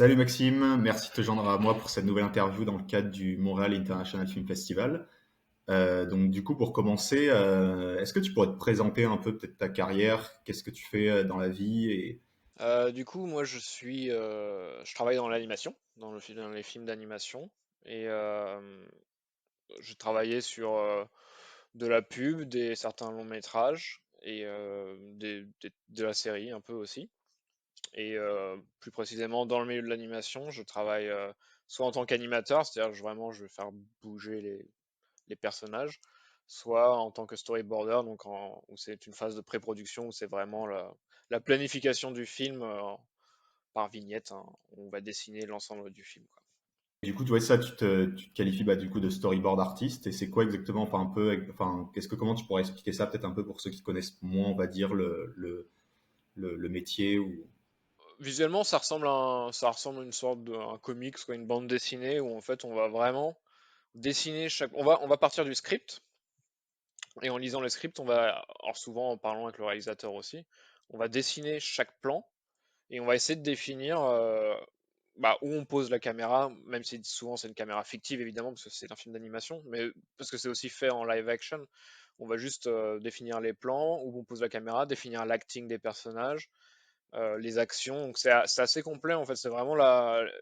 Salut Maxime, merci de te joindre à moi pour cette nouvelle interview dans le cadre du Montréal International Film Festival. Donc du coup, pour commencer, est-ce que tu pourrais te présenter un peu peut-être ta carrière, qu'est-ce que tu fais dans la vie et... Moi je travaille dans l'animation, dans les films d'animation, et je travaillais sur de la pub, certains longs métrages et de la série un peu aussi. Et plus précisément dans le milieu de l'animation, je travaille soit en tant qu'animateur, c'est-à-dire je vais faire bouger les personnages, soit en tant que storyboarder, où c'est une phase de pré-production où c'est vraiment la planification du film par vignette, hein. On va dessiner l'ensemble du film, quoi. Du coup, tu vois ça, tu te qualifies bah, du coup de storyboard artiste et c'est quoi exactement, enfin un peu, enfin comment tu pourrais expliquer ça peut-être un peu pour ceux qui connaissent moins, on va dire le métier ou... Visuellement, ça ressemble à une sorte de un comics, quoi, une bande dessinée où en fait on va vraiment dessiner on va partir du script et en lisant le script, alors souvent en parlant avec le réalisateur aussi, on va dessiner chaque plan et on va essayer de définir où on pose la caméra, même si souvent c'est une caméra fictive évidemment parce que c'est un film d'animation, mais parce que c'est aussi fait en live action. On va juste définir les plans où on pose la caméra, définir l'acting des personnages, les actions. Donc c'est assez complet en fait. C'est vraiment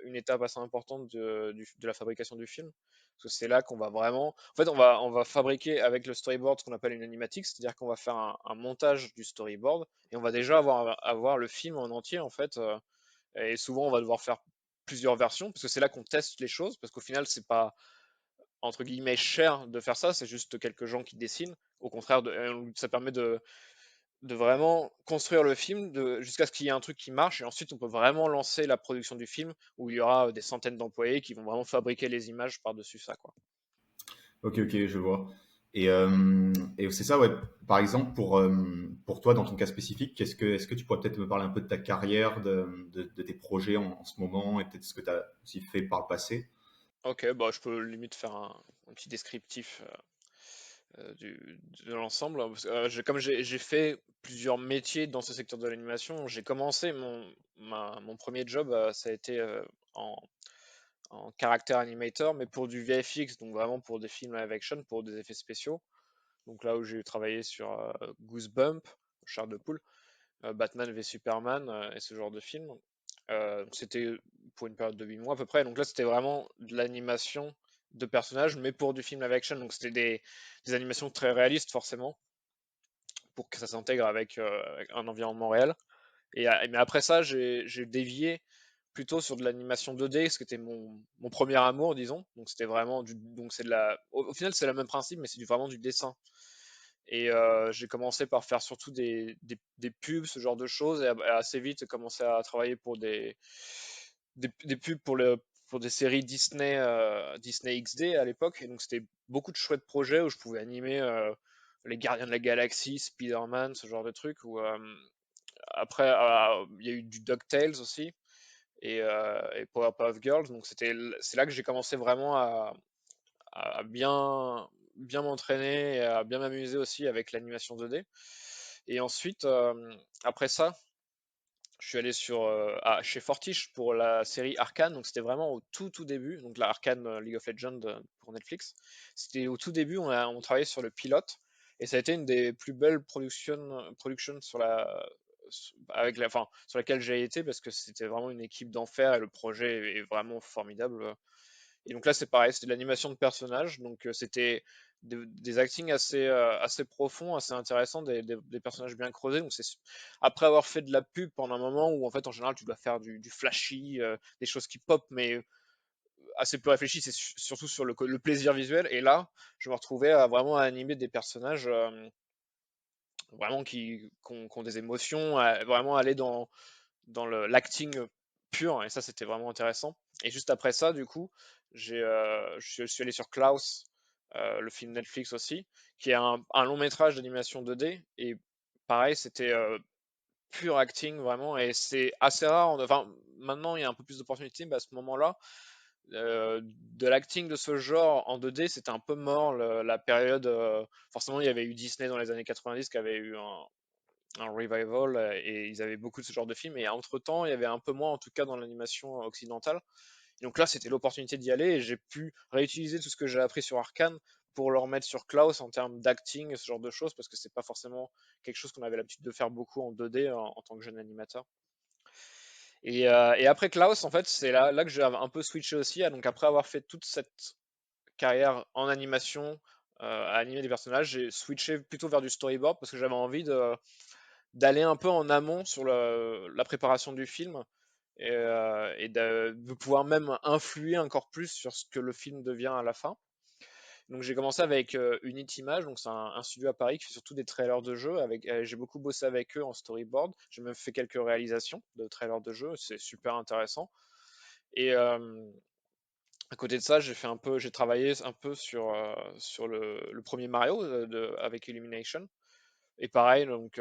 une étape assez importante de la fabrication du film. Parce que c'est là qu'on va vraiment. En fait, on va fabriquer avec le storyboard ce qu'on appelle une animatique, c'est-à-dire qu'on va faire un montage du storyboard et on va déjà avoir le film en entier en fait. Et souvent, on va devoir faire plusieurs versions parce que c'est là qu'on teste les choses. Parce qu'au final, c'est pas entre guillemets cher de faire ça, c'est juste quelques gens qui dessinent. Au contraire, ça permet de vraiment construire le film jusqu'à ce qu'il y ait un truc qui marche et ensuite on peut vraiment lancer la production du film où il y aura des centaines d'employés qui vont vraiment fabriquer les images par-dessus ça, quoi. Ok, ok, je vois. Et c'est ça, ouais. Par exemple, pour toi, dans ton cas spécifique, est-ce que tu pourrais peut-être me parler un peu de ta carrière, de tes projets en ce moment et peut-être ce que tu as aussi fait par le passé? Ok, bah je peux limite faire un petit descriptif de l'ensemble, hein, parce que, comme j'ai fait plusieurs métiers dans ce secteur de l'animation, j'ai commencé mon premier job, ça a été en character animator, mais pour du VFX, donc vraiment pour des films live action, pour des effets spéciaux. Donc là où j'ai travaillé sur Goosebump, Chair de poule, Batman v Superman et ce genre de film. Donc c'était pour une période de 8 mois à peu près. Donc là, c'était vraiment de l'animation de personnages, mais pour du film live action. Donc c'était des animations très réalistes, forcément, pour que ça s'intègre avec un environnement réel. Mais après ça, j'ai dévié plutôt sur de l'animation 2D, ce qui était mon premier amour, disons. Donc c'était vraiment donc c'est au final, c'est le même principe, mais c'est vraiment du dessin. Et j'ai commencé par faire surtout des pubs, ce genre de choses, et assez vite, j'ai commencé à travailler pour des pubs pour des séries Disney, Disney XD à l'époque. Et donc, c'était beaucoup de chouettes projets où je pouvais animer les Gardiens de la Galaxie, Spider-Man, ce genre de trucs. Après, il y a eu du DuckTales aussi et Powerpuff Girls. Donc, c'est là que j'ai commencé vraiment à bien m'entraîner et à bien m'amuser aussi avec l'animation 2D. Et ensuite, après ça, je suis allé chez Fortiche pour la série Arcane. Donc c'était vraiment au tout début. Donc la Arcane League of Legends pour Netflix. C'était au tout début, on travaillait sur le pilote. Et ça a été une des plus belles productions sur laquelle j'ai été parce que c'était vraiment une équipe d'enfer et le projet est vraiment formidable. Et donc là, c'est pareil, c'était de l'animation de personnages, donc c'était des actings assez profonds, assez intéressants, des personnages bien creusés. Après avoir fait de la pub pendant un moment où en fait en général tu dois faire du flashy, des choses qui pop, mais assez peu réfléchi, c'est surtout sur le plaisir visuel. Et là, je me retrouvais à vraiment animer des personnages vraiment qui ont des émotions, à vraiment aller dans l'acting pur, et ça c'était vraiment intéressant. Et juste après ça, du coup, je suis allé sur Klaus, le film Netflix aussi, qui est un long métrage d'animation 2D, et pareil, c'était pur acting vraiment, et c'est assez rare. Enfin, maintenant il y a un peu plus d'opportunités, mais à ce moment-là, de l'acting de ce genre en 2D, c'était un peu mort. La période, forcément, il y avait eu Disney dans les années 90 qui avait eu un revival, et ils avaient beaucoup de ce genre de films. Et entre-temps, il y avait un peu moins, en tout cas dans l'animation occidentale. Et donc là, c'était l'opportunité d'y aller et j'ai pu réutiliser tout ce que j'ai appris sur Arcane pour le remettre sur Klaus en termes d'acting, ce genre de choses, parce que c'est pas forcément quelque chose qu'on avait l'habitude de faire beaucoup en 2D en tant que jeune animateur. Et après Klaus, en fait, c'est là que j'ai un peu switché aussi. Donc après avoir fait toute cette carrière en animation, à animer des personnages, j'ai switché plutôt vers du storyboard parce que j'avais envie d'aller un peu en amont sur la préparation du film et de pouvoir même influer encore plus sur ce que le film devient à la fin. Donc j'ai commencé avec Unity Image, donc c'est un studio à Paris qui fait surtout des trailers de jeux. J'ai beaucoup bossé avec eux en storyboard. J'ai même fait quelques réalisations de trailers de jeux. C'est super intéressant. Et à côté de ça, j'ai travaillé un peu sur le premier Mario avec Illumination. Et pareil, donc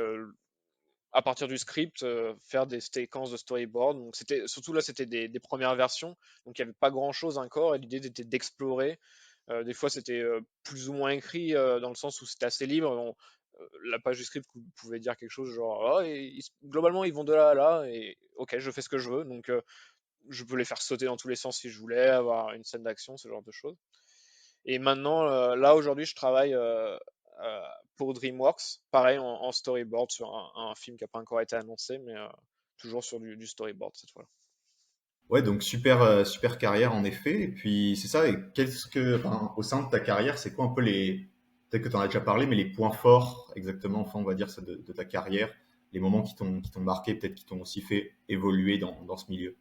à partir du script, faire des séquences de storyboard. Donc c'était surtout là, c'était des premières versions, donc il n'y avait pas grand-chose encore. Et l'idée était d'explorer. Des fois, c'était plus ou moins écrit dans le sens où c'était assez libre. La page du script pouvait dire quelque chose genre, ah, globalement, ils vont de là à là, et ok, je fais ce que je veux. Donc je peux les faire sauter dans tous les sens si je voulais, avoir une scène d'action, ce genre de choses. Et maintenant, là aujourd'hui, je travaille euh, pour DreamWorks, pareil en storyboard sur un film qui n'a pas encore été annoncé, mais toujours sur du storyboard cette fois. Ouais, donc super, super carrière en effet. Et puis c'est ça. Et qu'est-ce que, enfin, au sein de ta carrière, c'est quoi un peu les, peut-être que tu en as déjà parlé, mais les points forts exactement, enfin on va dire ça de ta carrière, les moments qui t'ont marqué, peut-être qui t'ont aussi fait évoluer dans ce milieu.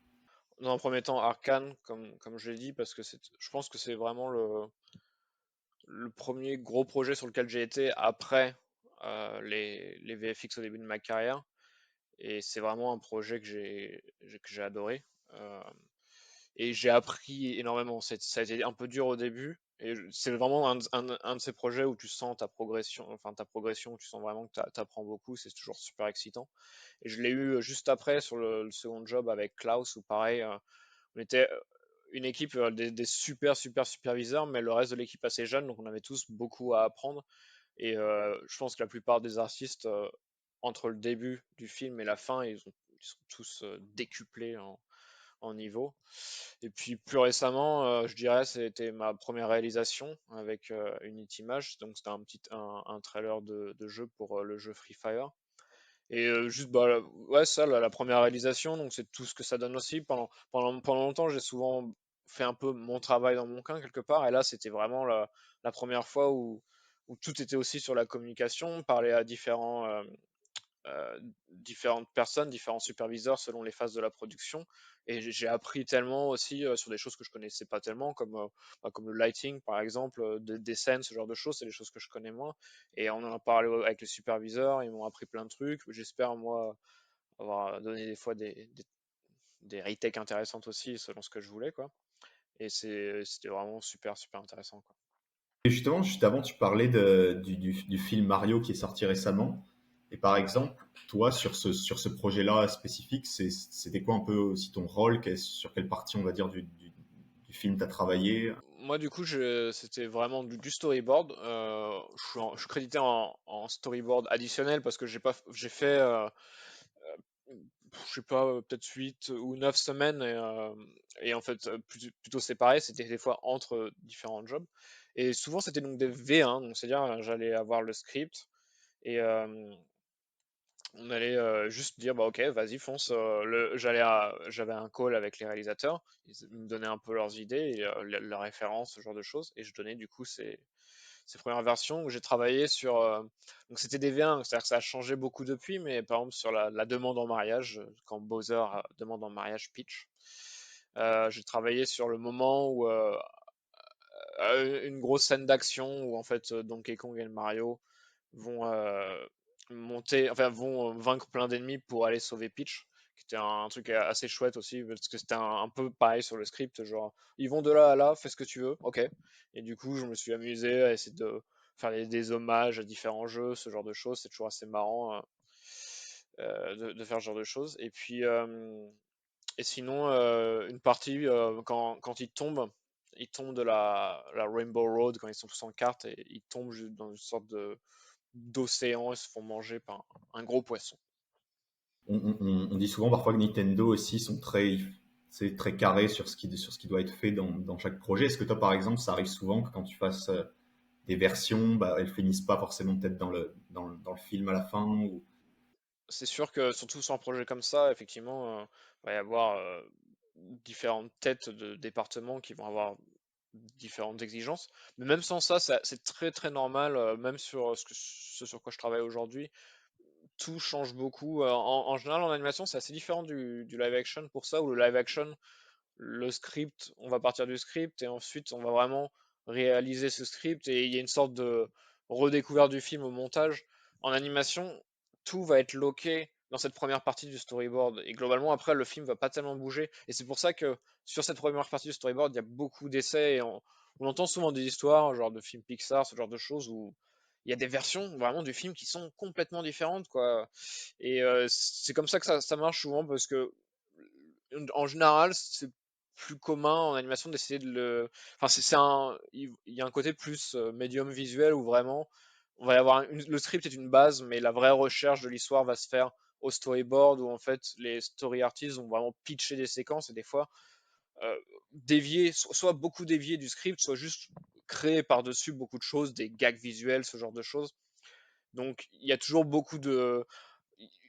Dans un premier temps, Arcane, comme je l'ai dit, parce que je pense que c'est vraiment le premier gros projet sur lequel j'ai été après les VFX au début de ma carrière. Et c'est vraiment un projet que j'ai adoré. Euh, et j'ai appris énormément. Ça a été un peu dur au début. Et c'est vraiment un de ces projets où tu sens ta progression, où tu sens vraiment que tu apprends beaucoup. C'est toujours super excitant. Et je l'ai eu juste après sur le second job avec Klaus, où pareil, on était une équipe des super, super superviseurs, mais le reste de l'équipe assez jeune, donc on avait tous beaucoup à apprendre. Et je pense que la plupart des artistes, entre le début du film et la fin, ils sont tous décuplés en niveau. Et puis plus récemment, je dirais, c'était ma première réalisation avec Unity Image. Donc c'était un trailer de jeu pour le jeu Free Fire. Et juste, bah, ouais, ça, la première réalisation, donc c'est tout ce que ça donne aussi. Pendant longtemps, j'ai souvent fait un peu mon travail dans mon coin quelque part. Et là, c'était vraiment la première fois où tout était aussi sur la communication, parler à différentes personnes, différents superviseurs selon les phases de la production. Et j'ai appris tellement aussi sur des choses que je connaissais pas tellement, comme le lighting par exemple, des scènes, ce genre de choses, c'est des choses que je connais moins. Et on en a parlé avec les superviseurs, ils m'ont appris plein de trucs. J'espère, moi, avoir donné des fois des retakes intéressantes aussi selon ce que je voulais, quoi. Et c'était vraiment super, super intéressant, quoi. Et justement, juste avant, tu parlais du film Mario qui est sorti récemment. Et par exemple, toi, sur ce projet-là spécifique, c'était quoi un peu aussi ton rôle? Sur quelle partie, on va dire, du film tu as travaillé? Moi, du coup, c'était vraiment du storyboard. Je suis crédité en storyboard additionnel parce que j'ai fait, je sais pas, peut-être 8 ou 9 semaines et en fait, plutôt séparés. C'était des fois entre différents jobs. Et souvent, c'était donc des V1, donc c'est-à-dire, j'allais avoir le script et on allait juste dire, bah ok, vas-y, fonce. J'avais un call avec les réalisateurs, ils me donnaient un peu leurs idées et leurs références, ce genre de choses, et je donnais du coup ces premières versions où j'ai travaillé sur. Donc c'était des V1, c'est-à-dire que ça a changé beaucoup depuis, mais par exemple sur la demande en mariage, quand Bowser demande en mariage Peach, j'ai travaillé sur le moment où une grosse scène d'action où en fait Donkey Kong et Mario vont vont vaincre plein d'ennemis pour aller sauver Peach, qui était un truc assez chouette aussi, parce que c'était un peu pareil sur le script, genre ils vont de là à là, fais ce que tu veux, ok. Et du coup, je me suis amusé à essayer de faire des hommages à différents jeux, ce genre de choses, c'est toujours assez marrant de faire ce genre de choses. Et puis, et sinon, une partie, quand ils tombent de la Rainbow Road, quand ils sont tous en carte, et ils tombent dans une sorte d'océan et se font manger par un gros poisson. On dit souvent parfois que Nintendo aussi sont c'est très carré sur ce qui doit être fait dans chaque projet. Est-ce que toi, par exemple, ça arrive souvent que quand tu fasses des versions, bah, elles finissent pas forcément peut-être dans le film à la fin ou... C'est sûr que surtout sur un projet comme ça, effectivement, va y avoir différentes têtes de départements qui vont avoir différentes exigences. Mais même sans ça, c'est très très normal, même sur ce sur quoi je travaille aujourd'hui. Tout change beaucoup. En général, en animation, c'est assez différent du live action pour ça, où le live action, le script, on va partir du script et ensuite on va vraiment réaliser ce script et il y a une sorte de redécouverte du film au montage. En animation, tout va être loqué dans cette première partie du storyboard et globalement après le film va pas tellement bouger et c'est pour ça que sur cette première partie du storyboard il y a beaucoup d'essais et on entend souvent des histoires genre de films Pixar, ce genre de choses où il y a des versions vraiment du film qui sont complètement différentes quoi et c'est comme ça que ça marche souvent parce que en général, c'est plus commun en animation d'essayer de le. Enfin, il y a un côté plus médium visuel où vraiment, on va y avoir le script est une base, mais la vraie recherche de l'histoire va se faire au storyboard où en fait les story artists vont vraiment pitcher des séquences et des fois euh, dévier, soit beaucoup dévier du script, soit juste créer par-dessus beaucoup de choses, des gags visuels, ce genre de choses. Donc il y a toujours beaucoup de,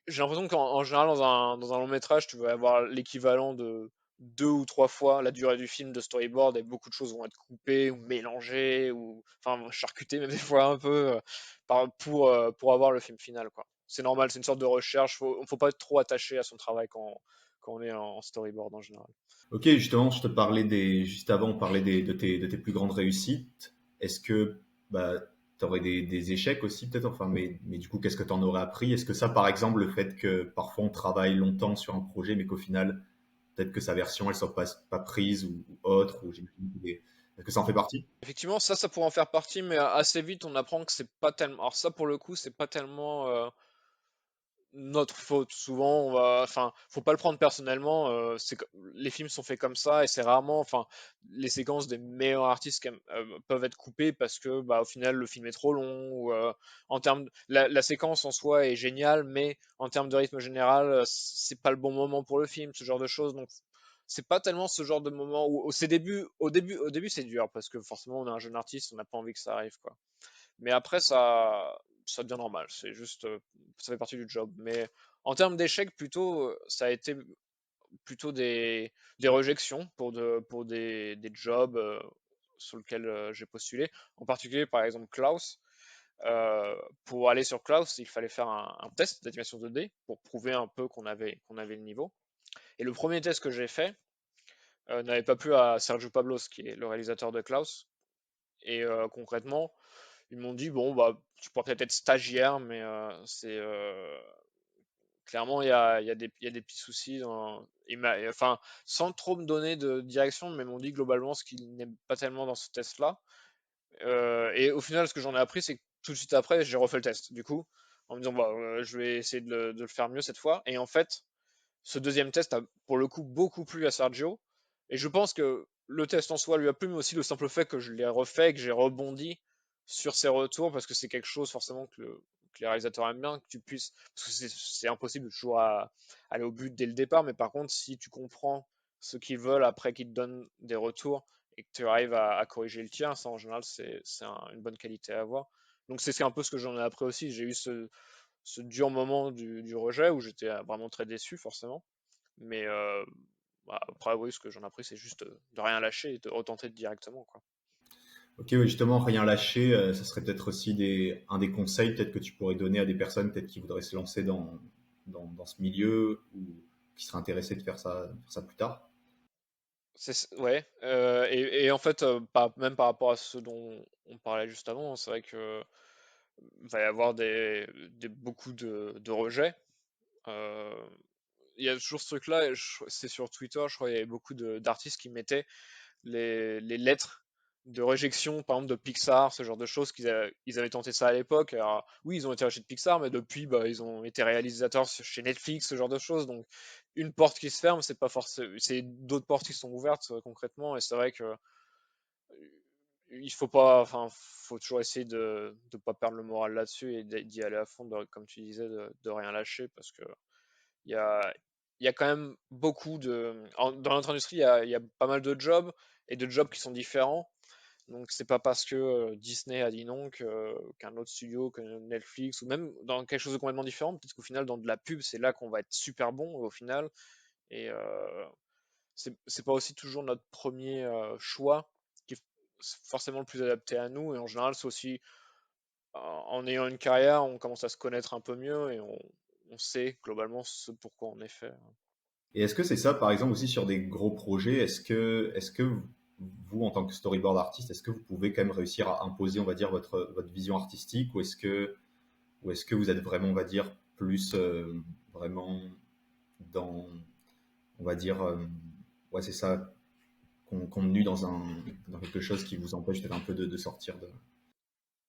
j'ai l'impression qu'en général, dans un long métrage, tu vas avoir l'équivalent de 2 ou 3 fois la durée du film de storyboard et beaucoup de choses vont être coupées ou mélangées ou enfin charcutées même des fois un peu pour avoir le film final, quoi. C'est normal, c'est une sorte de recherche. Faut pas être trop attaché à son travail quand on est en storyboard en général. Ok, justement, juste avant, on parlait de tes plus grandes réussites. Est-ce que bah, tu aurais des échecs aussi, peut-être, enfin, mais du coup, qu'est-ce que tu en aurais appris? Est-ce que ça, par exemple, le fait que parfois on travaille longtemps sur un projet, mais qu'au final, peut-être que sa version, elle soit pas prise ou autre, ou est-ce que ça en fait partie? Effectivement, ça pourrait en faire partie, mais assez vite on apprend que c'est pas tellement. Alors ça, pour le coup, c'est pas tellement notre faute. Souvent, enfin, faut pas le prendre personnellement. Les films sont faits comme ça et c'est rarement, enfin, les séquences des meilleurs artistes peuvent être coupées parce que, bah, au final, le film est trop long ou en termes, la séquence en soi est géniale, mais en termes de rythme général, c'est pas le bon moment pour le film, ce genre de choses. Donc, c'est pas tellement ce genre de moment où, au début, c'est dur parce que forcément, on est un jeune artiste, on n'a pas envie que ça arrive, quoi. Mais après, ça devient normal. C'est juste, ça fait partie du job. Mais en termes d'échecs, plutôt, ça a été plutôt des rejections pour des jobs sur lesquels j'ai postulé. En particulier, par exemple, Klaus. Pour aller sur Klaus, il fallait faire un test d'animation 2D pour prouver un peu qu'on avait le niveau. Et le premier test que j'ai fait n'avait pas plu à Sergio Pablos, qui est le réalisateur de Klaus. Et concrètement, ils m'ont dit, bon, bah, tu pourrais peut-être être stagiaire, mais clairement, il y a des petits soucis. Enfin, sans trop me donner de direction, mais ils m'ont dit globalement ce qu'ils n'aiment pas tellement dans ce test-là. Et au final, ce que j'en ai appris, c'est que tout de suite après, j'ai refait le test. Du coup, en me disant, bah, je vais essayer de le faire mieux cette fois. Et en fait, ce deuxième test a pour le coup beaucoup plu à Sergio. Et je pense que le test en soi lui a plu, mais aussi le simple fait que je l'ai refait, que j'ai rebondi sur ses retours, parce que c'est quelque chose forcément que les réalisateurs aiment bien, que tu puisses. Parce que c'est impossible de toujours aller au but dès le départ, mais par contre, si tu comprends ce qu'ils veulent après qu'ils te donnent des retours et que tu arrives à corriger le tien, ça en général, une bonne qualité à avoir. Donc c'est un peu ce que j'en ai appris aussi. J'ai eu ce dur moment du rejet où j'étais vraiment très déçu, forcément. Mais bah, après, oui, ce que j'en ai appris, c'est juste de rien lâcher et de retenter directement, quoi. Ok, ouais, justement, rien lâcher, ça serait peut-être aussi un des conseils peut-être que tu pourrais donner à des personnes peut-être qui voudraient se lancer dans ce milieu ou qui seraient intéressées de faire ça plus tard. Ouais, et en fait, même par rapport à ce dont on parlait juste avant, c'est vrai que va y avoir beaucoup de rejets. Euh, Il y a toujours ce truc-là, c'est sur Twitter, je crois, il y avait beaucoup d'artistes qui mettaient les lettres de réjection, par exemple de Pixar, ce genre de choses ils avaient tenté ça à l'époque. Alors, oui, ils ont été rachetés de Pixar, mais depuis, bah, ils ont été réalisateurs chez Netflix, ce genre de choses. Donc, une porte qui se ferme, c'est pas forcément, c'est d'autres portes qui sont ouvertes concrètement. Et c'est vrai que il faut pas, enfin, faut toujours essayer de ne pas perdre le moral là-dessus et d'y aller à fond, comme tu disais, de rien lâcher parce que il y a, il y a quand même beaucoup dans notre industrie, il y a pas mal de jobs et de jobs qui sont différents. Donc c'est pas parce que Disney a dit non qu'un autre studio, que Netflix, ou même dans quelque chose de complètement différent, peut-être qu'au final dans de la pub, c'est là qu'on va être super bon au final. Et c'est pas aussi toujours notre premier choix qui est forcément le plus adapté à nous. Et en général, c'est aussi en ayant une carrière, on commence à se connaître un peu mieux et on sait globalement ce pourquoi on est fait. Et est-ce que c'est ça, par exemple, aussi sur des gros projets, est-ce que vous, en tant que storyboard artiste, est-ce que vous pouvez quand même réussir à imposer, on va dire, votre vision artistique, ou est-ce que vous êtes vraiment, on va dire, plus vraiment dans, on va dire, ouais, c'est ça, contenu dans quelque chose qui vous empêche peut-être un peu de sortir de.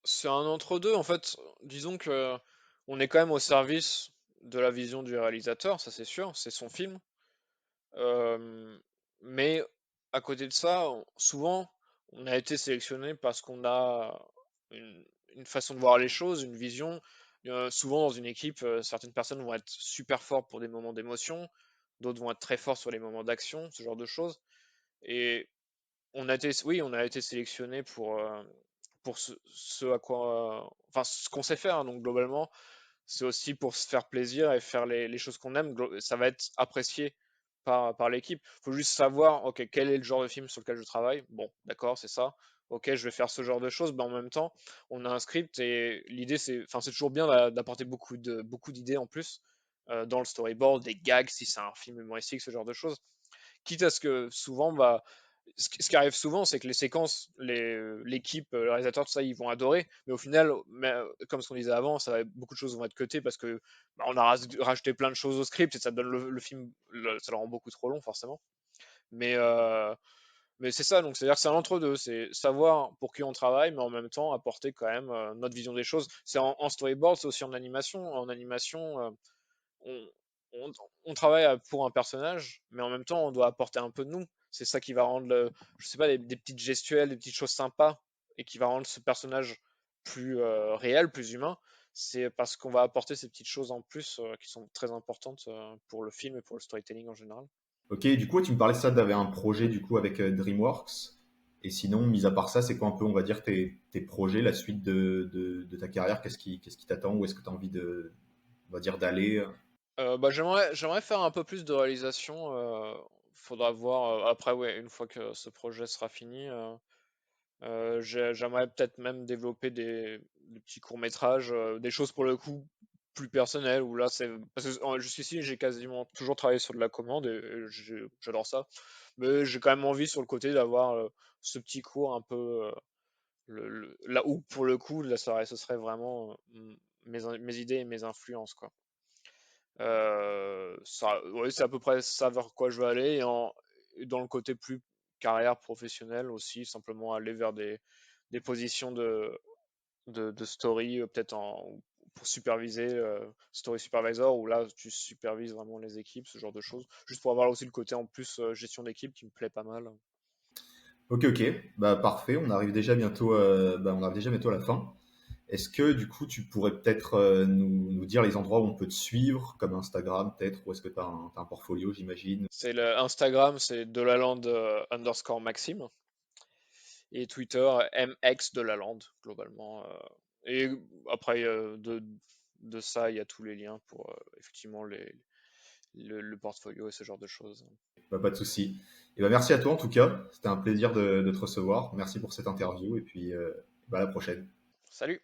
C'est un entre-deux, en fait. Disons que on est quand même au service de la vision du réalisateur, ça c'est sûr, c'est son film. Euh, mais à côté de ça, souvent, on a été sélectionné parce qu'on a une, une façon de voir les choses, une vision. Souvent dans une équipe, certaines personnes vont être super fortes pour des moments d'émotion, d'autres vont être très forts sur les moments d'action, ce genre de choses. Et oui, on a été sélectionné pour ce à quoi, enfin, ce qu'on sait faire. Donc globalement, c'est aussi pour se faire plaisir et faire les choses qu'on aime. Ça va être apprécié par l'équipe. Il faut juste savoir, ok, quel est le genre de film sur lequel je travaille. Bon, d'accord, c'est ça. Ok, je vais faire ce genre de choses, mais en même temps, on a un script et l'idée, enfin, c'est toujours bien d'apporter beaucoup d'idées en plus dans le storyboard, des gags si c'est un film humoristique, ce genre de choses. Quitte à ce que souvent, bah, ce qui arrive souvent, c'est que les séquences, l'équipe, le réalisateur, tout ça, ils vont adorer. Mais au final, comme ce qu'on disait avant, beaucoup de choses vont être cutées parce que bah, on a rajouté plein de choses au script et ça donne le film, ça le rend beaucoup trop long, forcément. Mais, euh, mais c'est ça, donc c'est-à-dire que c'est un entre-deux. C'est savoir pour qui on travaille, mais en même temps apporter quand même notre vision des choses. C'est en storyboard, c'est aussi en animation. En animation, on, on, on travaille pour un personnage, mais en même temps, on doit apporter un peu de nous. C'est ça qui va rendre, je sais pas, des petites gestuelles, des petites choses sympas, et qui va rendre ce personnage plus réel, plus humain. C'est parce qu'on va apporter ces petites choses en plus qui sont très importantes pour le film et pour le storytelling en général. Ok, du coup, tu me parlais de ça, tu avais un projet du coup avec DreamWorks. Et sinon, mis à part ça, c'est quoi un peu, on va dire, tes projets, la suite de ta carrière? Qu'est-ce qui t'attend? Où est-ce que tu as envie on va dire, d'aller? Bah, j'aimerais faire un peu plus de réalisation. Faudra voir après, ouais, une fois que ce projet sera fini. J'aimerais peut-être même développer des petits courts-métrages, des choses pour le coup plus personnelles, où là c'est. Parce que jusqu'ici j'ai quasiment toujours travaillé sur de la commande et j'adore ça. Mais j'ai quand même envie sur le côté d'avoir ce petit cours un peu là où pour le coup là, ce serait vraiment mes idées et mes influences quoi. Ouais, c'est à peu près ça vers quoi je veux aller et dans le côté plus carrière professionnelle aussi, simplement aller vers des positions de story, peut-être pour superviser, story supervisor, où là tu supervises vraiment les équipes, ce genre de choses, juste pour avoir aussi le côté en plus gestion d'équipe qui me plaît pas mal. Ok, ok, bah parfait. On arrive déjà bientôt à la fin. Est-ce que du coup, tu pourrais peut-être nous dire les endroits où on peut te suivre, comme Instagram peut-être, ou est-ce que tu as un portfolio, j'imagine? C'est le Instagram, c'est Delaland underscore Maxime, et Twitter MX Delaland, globalement. Et après, de ça, il y a tous les liens pour effectivement le portfolio et ce genre de choses. Bah, pas de souci. Et bah, merci à toi en tout cas. C'était un plaisir de te recevoir. Merci pour cette interview et puis bah, à la prochaine. Salut!